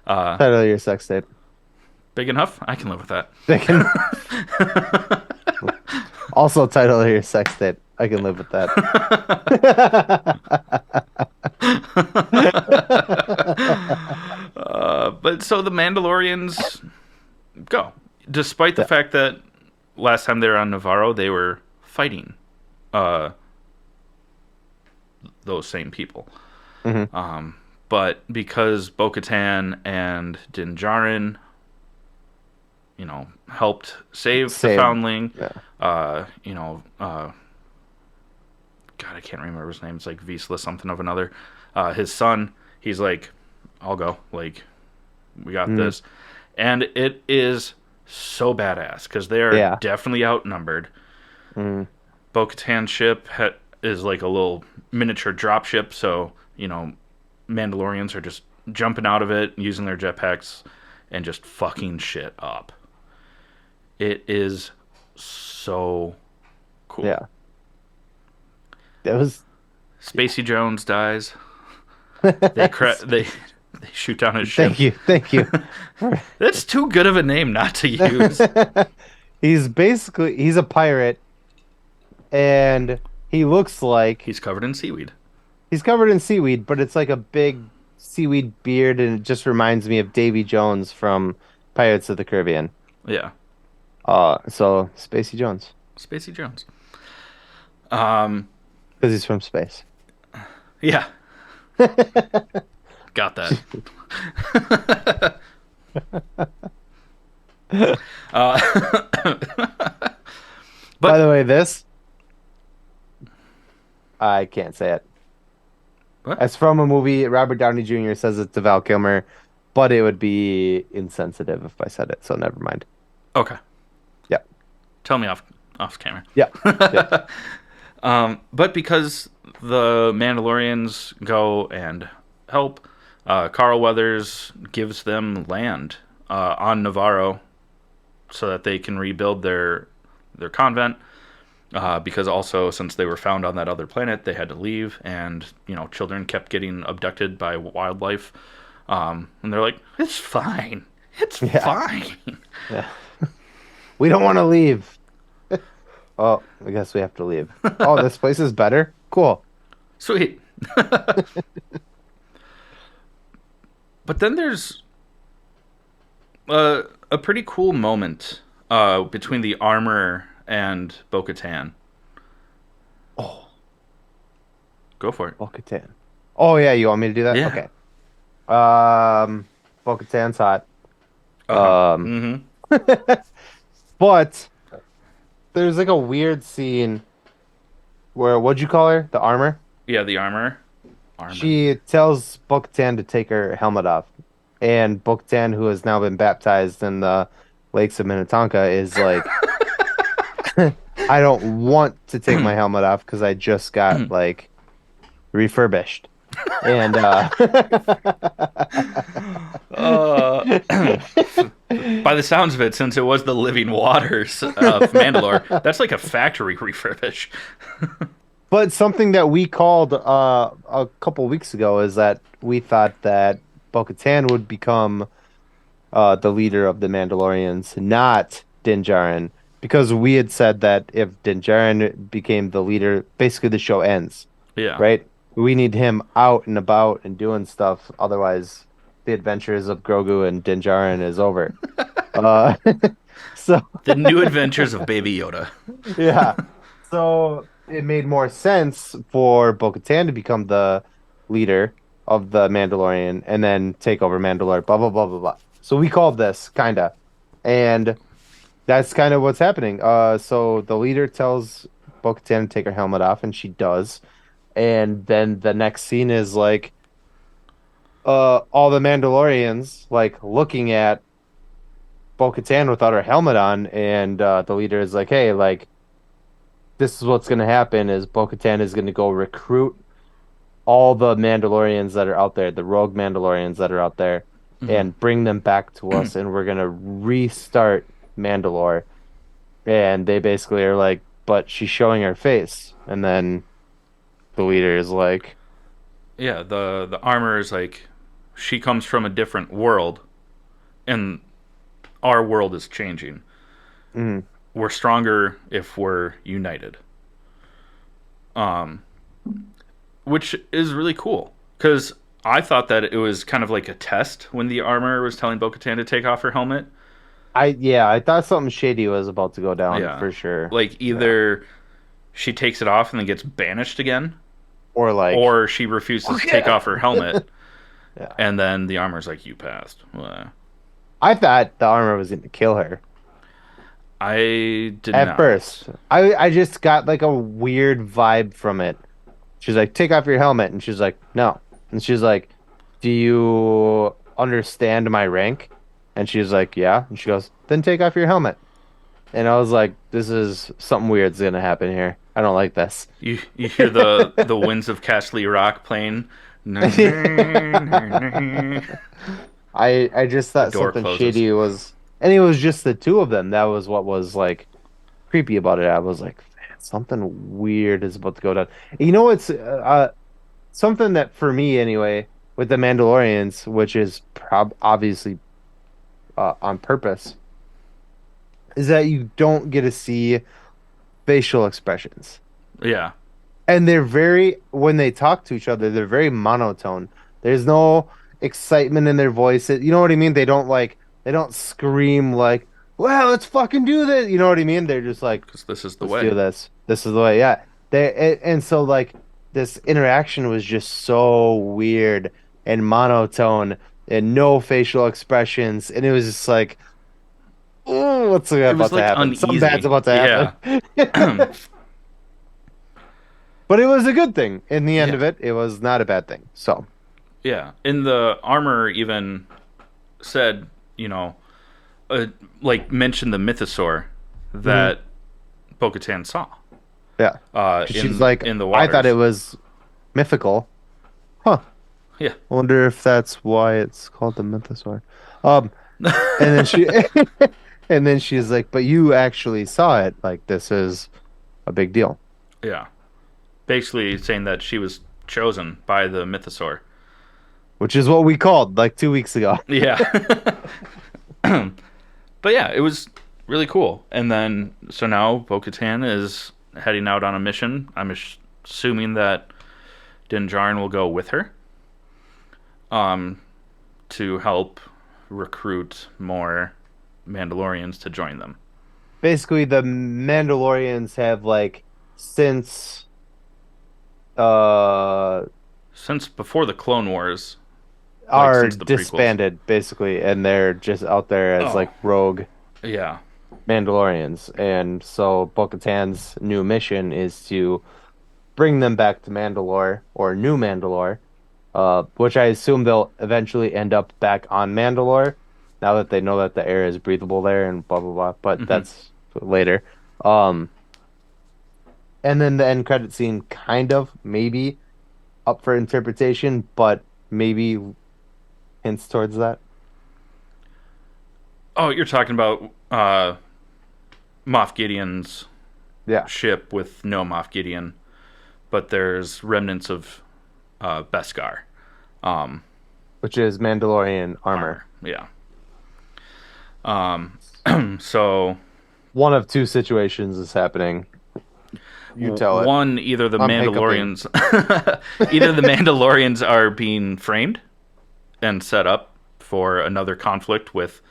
title of your sex tape. Big enough? I can live with that. They can also title of your sex tape. I can live with that. But so the Mandalorians go, despite the Yeah. fact that last time they were on Navarro, they were fighting uh, those same people. Mhm. But because Bo-Katan and Din Djarin, helped save the Save. foundling, Yeah. God, I can't remember his name. It's like Visla something of another. His son, he's like, I'll go. Like, we got Mm. this. And it is so badass because they are Yeah. definitely outnumbered. Mm. Bo-Katan's ship is like a little miniature drop ship, so, Mandalorians are just jumping out of it, using their jetpacks, and just fucking shit up. It is so cool. Yeah. That was Spacey Jones dies. They shoot down his ship. Thank you. That's too good of a name not to use. He's a pirate, and he looks like He's covered in seaweed. he's covered in seaweed, but it's like a big seaweed beard, and it just reminds me of Davy Jones from Pirates of the Caribbean. Yeah, So Spacey Jones, Spacey Jones. Um, because he's from space. yeah, got that. By the way, this I can't say it. What? It's from a movie. Robert Downey Jr. says it to Val Kilmer, but it would be insensitive if I said it, so never mind. Okay, Yeah. tell me off camera. Yeah. Yeah. But because the Mandalorians go and help, Carl Weathers gives them land on Navarro so that they can rebuild their convent. Because also, since they were found on that other planet, they had to leave, and children kept getting abducted by wildlife. And they're like, "It's fine, it's Yeah. fine." Yeah. We don't want to leave. Oh, I guess we have to leave. Oh, this place is better. Cool. Sweet. But then there's a pretty cool moment between the armorer and Bo-Katan. Oh, Go for it. Bo-Katan. Oh yeah, you want me to do that? Yeah. Okay. Bo-Katan's hot. Mm-hmm. But there's like a weird scene where what'd you call her? The armor? Yeah, the armorer. She tells Bo-Katan to take her helmet off. And Bo-Katan, who has now been baptized in the lakes of Minnetonka, is like, I don't want to take my helmet off because I just got like refurbished. And By the sounds of it, since it was the living waters of Mandalore, that's like a factory refurbish. but something that we called a couple weeks ago is that we thought that Bo-Katan would become the leader of the Mandalorians, not Din Djarin, because we had said that if Din Djarin became the leader, basically the show ends, Yeah. right? We need him out and about and doing stuff, otherwise the adventures of Grogu and Din Djarin is over. Uh, so The new adventures of Baby Yoda. yeah, so it made more sense for Bo-Katan to become the leader of the Mandalorian and then take over Mandalore, blah, blah, blah, blah, blah. So we called this, kind of. And that's kind of what's happening. So the leader tells Bo-Katan to take her helmet off, and she does. And then the next scene is like, all the Mandalorians like looking at Bo-Katan without her helmet on, and the leader is like, "Hey, like this is what's gonna happen: is Bo-Katan is gonna go recruit all the Mandalorians that are out there, the rogue Mandalorians that are out there, Hmm. and bring them back to us, and we're gonna restart Mandalore." And they basically are like, "But she's showing her face," and then the leader is like, Yeah, the armor is like she comes from a different world, and our world is changing. mm, We're stronger if we're united. Um, which is really cool because I thought that it was kind of like a test when the armor was telling Bo-Katan to take off her helmet. yeah, I thought something shady was about to go down Yeah, for sure." like Yeah. either she takes it off and then gets banished again, Or like, or she refuses to take yeah. off her helmet, Yeah. and then the armor's like, "You passed." Well, I thought the armor was going to kill her I did at not. first. I just got like a weird vibe from it. She's like, "Take off your helmet," and she's like, "No," and she's like, "Do you understand my rank?" And she's like, "Yeah," and she goes, "Then take off your helmet." And I was like, "This is something weird's gonna happen here. I don't like this." You hear the winds of Castle Rock playing. The I just thought door something closes. shady was, and it was just the two of them. That was what was like creepy about it. I was like, man, something weird is about to go down. You know, it's something that for me anyway with the Mandalorians, which is prob obviously on purpose, is that you don't get to see facial expressions. Yeah, And they're very, when they talk to each other, they're very monotone. There's no excitement in their voice. You know what I mean? They don't scream like, well, let's fucking do this. You know what I mean? They're just like, because this is the let's do way. this. This is the way. Yeah. And so like this interaction was just so weird and monotone and no facial expressions. And it was just like, oh, what's It was about to like happen? Something bad's uneasy. about to Yeah. happen. But it was a good thing. In the end Yeah. of it, it was not a bad thing. So, Yeah. And the armor even said, you know, uh, like mentioned the mythosaur mhm, that Bo-Katan saw yeah. 'Cause she's in like, the I thought it waters. was mythical. Huh. Yeah. I wonder if that's why it's called the Mythosaur. Um, and then she and then she's like, but you actually saw it. Like this is a big deal. Yeah. Basically saying that she was chosen by the mythosaur. Which is what we called like 2 weeks ago. Yeah. But yeah, it was really cool. And then, so now Bo Katan is heading out on a mission. I'm assuming that Din Djarin will go with her um, to help recruit more Mandalorians to join them. Basically, the Mandalorians have like since uh Since before the Clone Wars, like are since the prequels. disbanded basically, and they're just out there as Oh, like rogue yeah. Mandalorians. And so Bo-Katan's new mission is to bring them back to Mandalore or New Mandalore, which I assume they'll eventually end up back on Mandalore now that they know that the air is breathable there and blah blah blah. But Hmm. that's later. Um, and then the end credit scene kind of maybe up for interpretation, but maybe hints towards that. Oh, you're talking about Moff Gideon's Yeah, ship with no Moff Gideon, but there's remnants of Beskar um, which is Mandalorian armor. armor. Yeah. Um, so One of two situations is happening. You tell it. one, either the I'm hiccuping. Mandalorians, either the Mandalorians are being framed and set up for another conflict with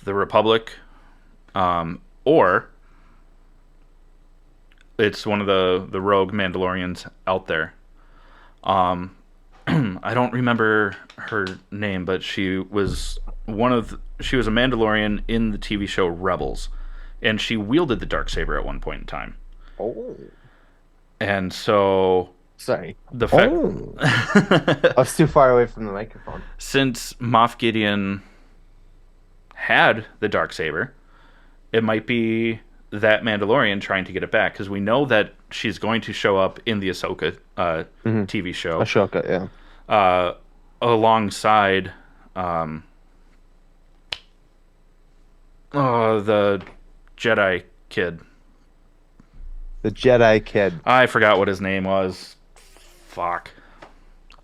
the Republic, or it's one of the rogue Mandalorians out there. Um, I don't remember her name, but she was a Mandalorian in the TV show Rebels, and she wielded the dark saber at one point in time. Oh. And so Sorry. the fact Oh, I was too far away from the microphone. since Moff Gideon had the Darksaber, it might be that Mandalorian trying to get it back because we know that she's going to show up in the Ahsoka TV show Ashoka, yeah. alongside the Jedi kid. The Jedi kid. I forgot what his name was. Fuck.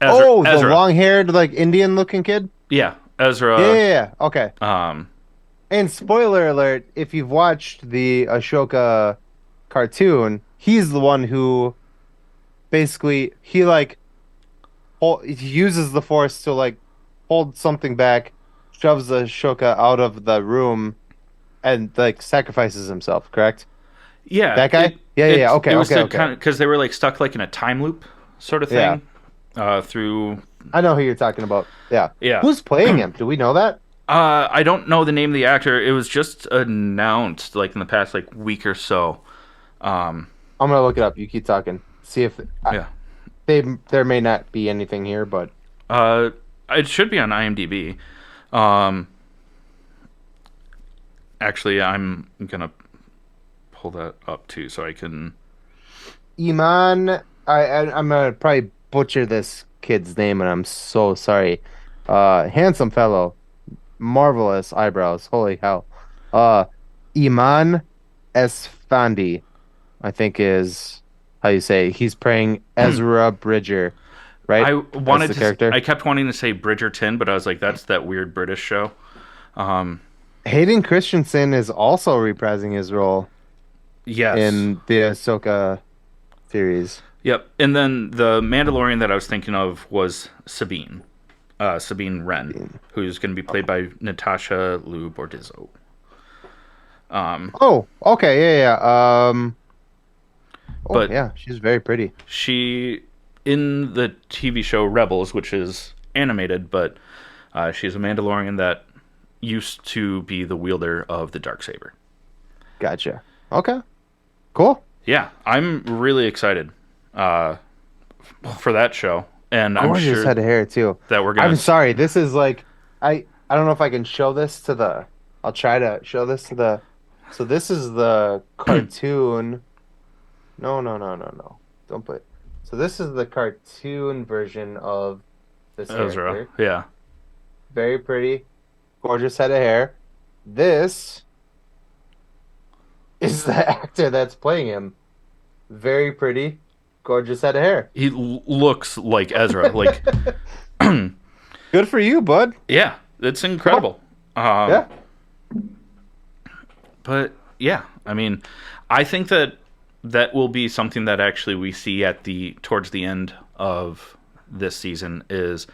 The Ezra. long-haired, like Indian-looking kid. Yeah, Ezra. Yeah. Okay. Um, And spoiler alert: if you've watched the Ashoka cartoon, he's the one who basically he uses the Force to like hold something back, shoves Ashoka out of the room, and like sacrifices himself. Correct? yeah, That guy? Yeah. Okay. It was Okay. to kind of because they were like stuck like in a time loop sort of Yeah. thing. Through I know who you're talking about. Yeah. Yeah. Who's playing him? Do we know that? I don't know the name of the actor. It was just announced like in the past like week or so. I'm gonna look it up. You keep talking. See if Yeah. there may not be anything here, but It should be on IMDb. Actually, I'm gonna pull that up too, so I can. Iman. I'm gonna probably butcher this kid's name, and I'm so sorry. Handsome fellow, marvelous eyebrows. Holy hell. Iman Esfandi, I think is how you say. He's playing Ezra Bridger, right? I That's wanted the to. character. I kept wanting to say Bridgerton, but I was like, that's that weird British show. Hayden Christensen is also reprising his role Yes. in the Ahsoka series. Yep. And then the Mandalorian that I was thinking of was Sabine. Sabine Wren, who's going to be played by Natasha Liu Bordizzo. Oh, okay, yeah. But- yeah, she's very pretty. She, in the TV show Rebels, which is animated, but she's a Mandalorian that used to be the wielder of the Darksaber. Gotcha. Okay, cool. Yeah, I'm really excited for that show, and I'm Gorgeous sure head of hair too. that we're gonna. I'm sorry. This is like I don't know if I can show this to the. I'll try to show this to the. So this is the cartoon. No. Don't put. So this is the cartoon version of this Ezra. character. Yeah. Very pretty, gorgeous head of hair. This is the actor that's playing him. Very pretty, gorgeous head of hair. He looks like Ezra. Like, Good for you, bud. yeah, it's incredible. Yeah. But yeah, I mean, I think that will be something that actually we see towards the end of this season is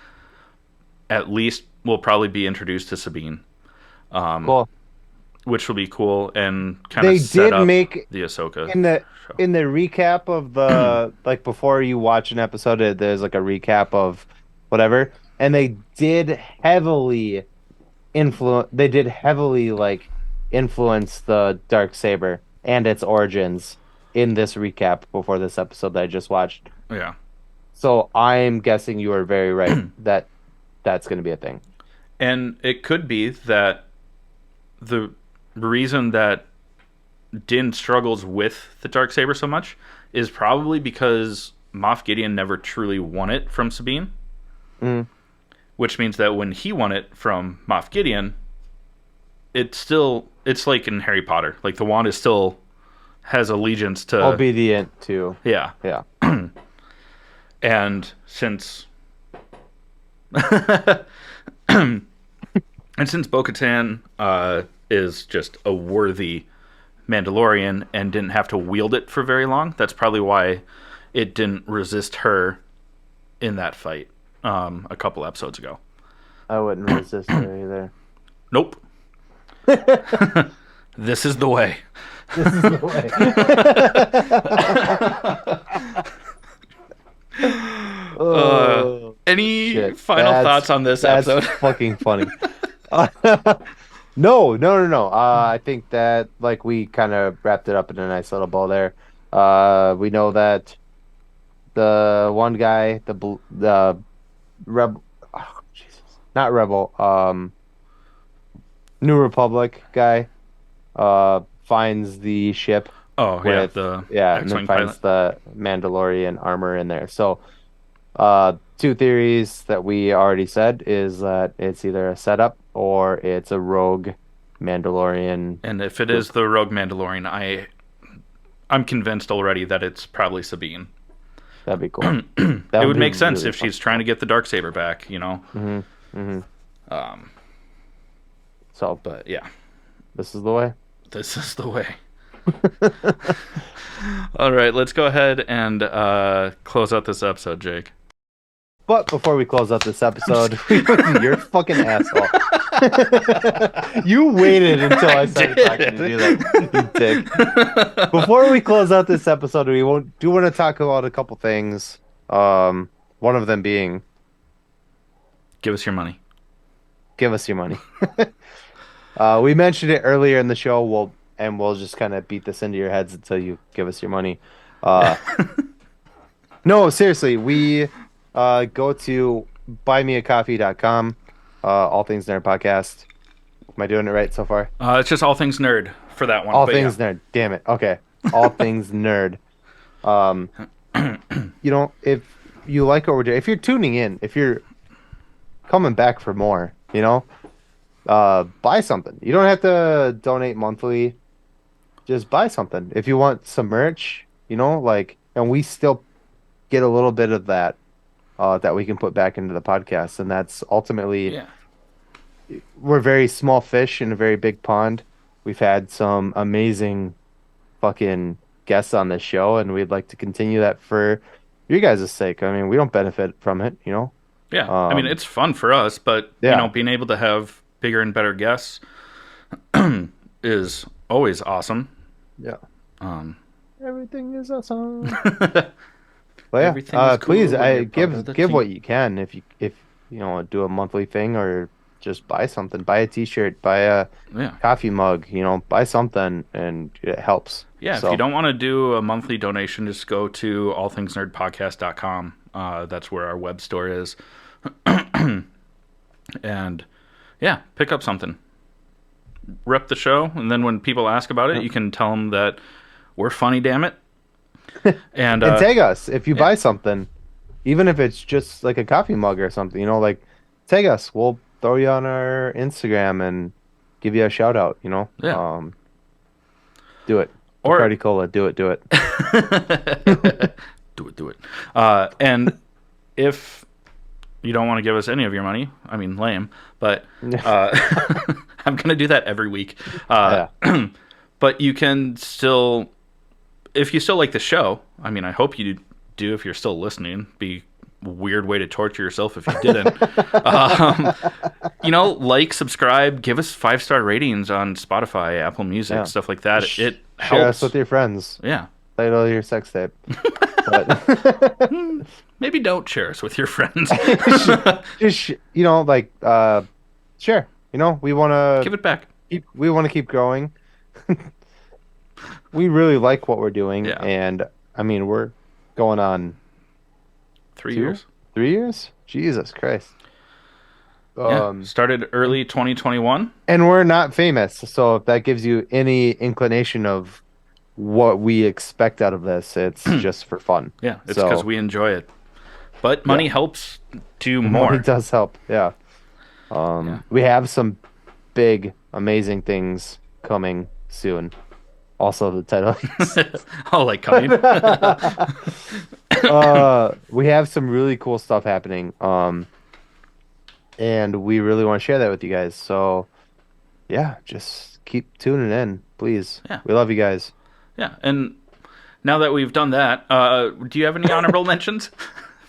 at least we'll probably be introduced to Sabine, Cool. which will be cool and kind They of set did up make the Ahsoka. in the recap of the like before you watch an episode, there's like a recap of whatever, and they did heavily like influence the Darksaber and its origins in this recap before this episode that I just watched. Yeah. So I'm guessing you are very right that that's going to be a thing. And it could be that the reason that Din struggles with the Darksaber so much is probably because Moff Gideon never truly won it from Sabine. Mm. Which means that when he won it from Moff Gideon, it's like in Harry Potter. Like the wand is still has allegiance to Obedient to. Yeah. Yeah. And since Bo-Katan is just a worthy Mandalorian and didn't have to wield it for very long, that's probably why it didn't resist her in that fight a couple episodes ago. I wouldn't resist her either. Nope. This is the way. This is the way. Oh, Any shit. final thoughts on this That's episode? fucking funny. No. I think that like we kind of wrapped it up in a nice little bow there. We know that the one guy, the rebel, oh, Jesus, not rebel, New Republic guy, finds the ship Oh yeah, with, the yeah, and then X-wing pilot. finds the Mandalorian armor in there. So, two theories that we already said is that it's either a setup or it's a rogue Mandalorian And if it is group. the Rogue Mandalorian, I'm convinced already that it's probably Sabine. That'd be cool. It That would would be make sense really if she's trying to get the dark saber back, you know. fun. Hmm. Um, So but yeah, this is the way. this is the way. All right, let's go ahead and close out this episode, Jake. But before we close out this episode, you're a fucking asshole. You waited until I started talking to do that, you dick. Before we close out this episode, we want to talk about a couple things. One of them being, Give us your money. give us your money. We mentioned it earlier in the show. We'll just kind of beat this into your heads until you give us your money. No, seriously, we go to buymeacoffee.com, All Things Nerd Podcast. Am I doing it right so far? It's just all things nerd for that one. All but Things yeah. Nerd. Damn it. Okay. All Things Nerd. Um, if you like what we're doing, if you're tuning in, if you're coming back for more, buy something. You don't have to donate monthly. Just buy something. If you want some merch, and we still get a little bit of that that we can put back into the podcast, and that's ultimately Yeah. we're very small fish in a very big pond. We've had some amazing fucking guests on this show, and we'd like to continue that for you guys' sake. I mean, we don't benefit from it. Yeah. I mean, it's fun for us, but Yeah. being able to have bigger and better guests is always awesome. Yeah. Um, Everything is awesome. But yeah, Everything is cool please, when you're part of the give team. what you can if you do a monthly thing or just buy something, buy a t-shirt, buy a yeah. coffee mug, buy something and it helps. Yeah, So, if you don't want to do a monthly donation, just go to allthingsnerdpodcast.com. That's where our web store is. And yeah, pick up something. Rep the show, and then when people ask about it, you can tell them that we're funny, damn it. And and tag us if you buy something, even if it's just like a coffee mug or something, like tag us. We'll throw you on our Instagram and give you a shout out, Yeah. Do it. Or- Bacardi Cola, do it. do it. And if you don't want to give us any of your money, I mean, lame, but I'm going to do that every week. But you can still, if you still like the show, I mean, I hope you do if you're still listening. Be a weird way to torture yourself if you didn't. Like, subscribe, give us 5-star ratings on Spotify, Apple Music, Yeah. stuff like that. It Share us helps. with your friends. Yeah. Title your sex tape. But Maybe don't share us with your friends. just share. We want to Give it back. keep growing. We really like what we're doing, Yeah. and I mean we're going on 3 years. 3 years. Jesus Christ. Yeah. Started early 2021. And we're not famous, so if that gives you any inclination of what we expect out of this, it's just for fun. Yeah, it's So- because we enjoy it. But money helps do more. It does help. Yeah. We have some big, amazing things coming soon. Also, the title. All like coming. We have some really cool stuff happening. And we really want to share that with you guys. So, yeah, just keep tuning in, please. Yeah. We love you guys. Yeah, and now that we've done that, do you have any honorable mentions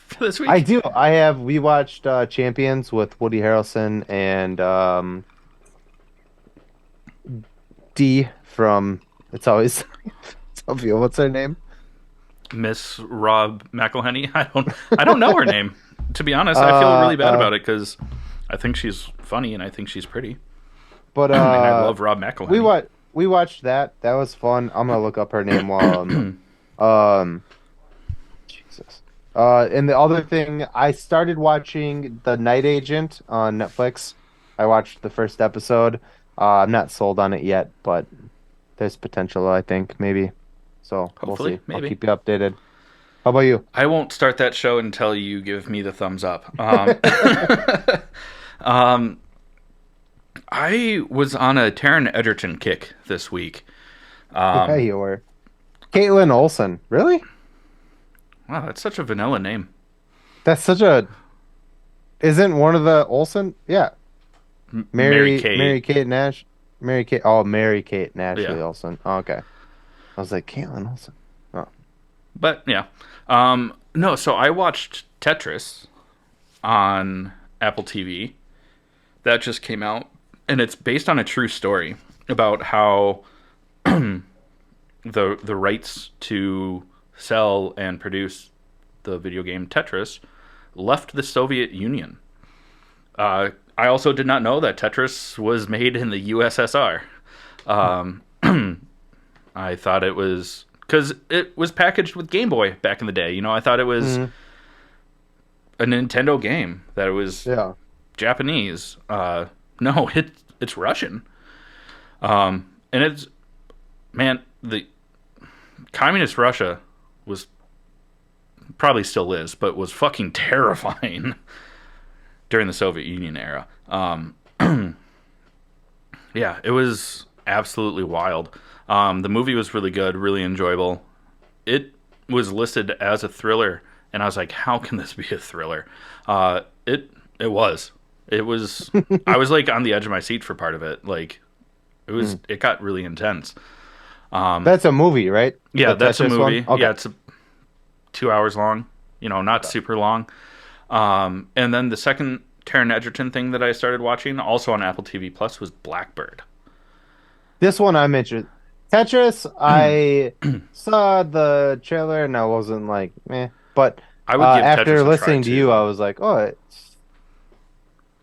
for this week? I do. We watched Champions with Woody Harrelson and D from It's Always Sophia. What's her name? Miss Rob McElhenney. I don't know her name. To be honest, I feel really bad about it because I think she's funny and I think she's pretty. But And I love Rob McElhenney. we watched that. That was fun. I'm gonna look up her name while Jesus. And the other thing, I started watching The Night Agent on Netflix. I watched the first episode. I'm not sold on it yet, but there's potential, I think, maybe. So we'll Hopefully, see. I'll maybe. keep you updated. How about you? I won't start that show until you give me the thumbs up. Um, I was on a Taron Egerton kick this week. Yeah, you were. Caitlin Olsen. Really? Wow, that's such a vanilla name. That's such a. Isn't one of the Olsen? Yeah. Mary Mary Kate. Kate Nash. Mary Kate. Oh, Mary Kate and Yeah. Ashley Olsen. Oh, okay. I was like, Caitlin Olsen. Oh. But yeah. No, so I watched Tetris on Apple TV. That just came out. And it's based on a true story about how the rights to sell and produce the video game Tetris left the Soviet Union. I also did not know that Tetris was made in the USSR. Um, I thought it was because it was packaged with Game Boy back in the day. You know, I thought it was Mhm. a Nintendo game, that it was Yeah. Japanese. No, it's Russian. And it's, man, the communist Russia was, probably still is, but was fucking terrifying during the Soviet Union era. Yeah, it was absolutely wild. The movie was really good, really enjoyable. It was listed as a thriller, and I was like, "How can this be a thriller?" It was. It was. I was like on the edge of my seat for part of it. Like, it was. It got really intense. That's a movie, right? Yeah, The that's a Tetris one? movie. Okay. Yeah, it's 2 hours long. You know, not super long. And then the second Taron Egerton thing that I started watching, also on Apple TV Plus, was Blackbird. This one I'm interested. Tetris, I saw the trailer and I wasn't like, meh. But I would give after Tetris a try listening to you, too. I was like, oh,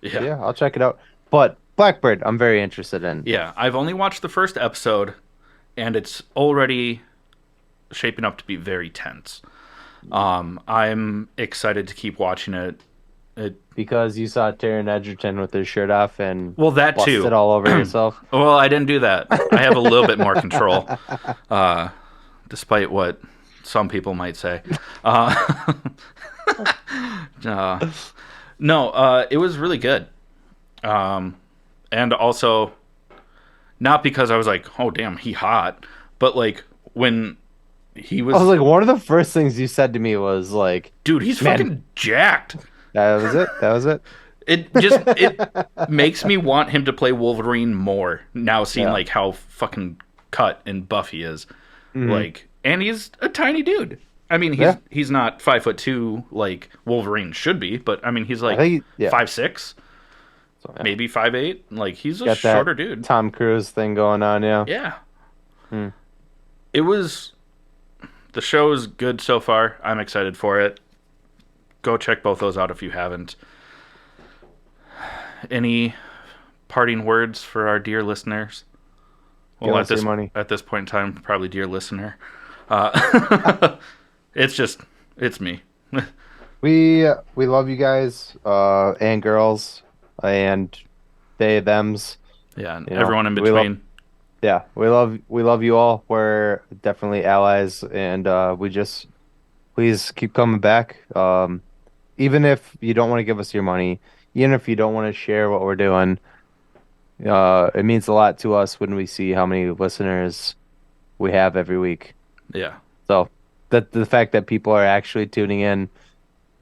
Yeah. yeah, I'll check it out. But Blackbird, I'm very interested in. Yeah, I've only watched the first episode, and it's already shaping up to be very tense. I'm excited to keep watching it. Because you saw Taron Egerton with his shirt off and Well, that too. busted all over yourself. Well, I didn't do that. I have a little bit more control, despite what some people might say. Uh, no, it was really good. And also, not because I was like, oh, damn, he hot, but like when he I was like, one of the first things you said to me was like, dude, he's man, fucking jacked. that was it. That was it. It makes me want him to play Wolverine more now, seeing Yeah. like how fucking cut and buff he is. Mhm. Like, and he's a tiny dude. I mean, Yeah. he's not 5'2" like Wolverine should be, but I mean, he's like Yeah. 5'6", So, yeah. maybe 5'8". Like, he's a Got that shorter dude. Tom Cruise thing going on, yeah. Yeah. Hmm. It was. The show is good so far. I'm excited for it. Go check both those out if you haven't. Any parting words for our dear listeners? Give us your money. At this point in time, probably dear listener. It's me. We love you guys, and girls, and they, thems. Yeah, and You know, everyone in we love- between. Yeah, we love you all. We're definitely allies, and we just please keep coming back. Even if you don't want to give us your money, even if you don't want to share what we're doing, it means a lot to us when we see how many listeners we have every week. Yeah. So that the fact that people are actually tuning in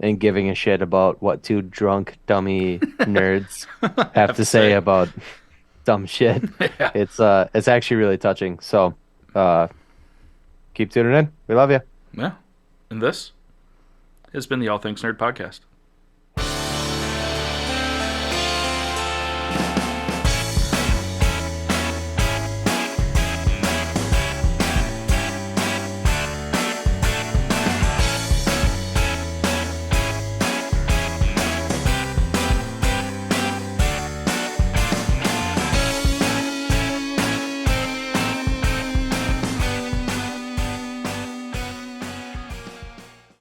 and giving a shit about what two drunk dummy nerds have to say about dumb shit. Yeah. It's actually really touching. So keep tuning in. We love you. Yeah. And this has been the All Things Nerd Podcast.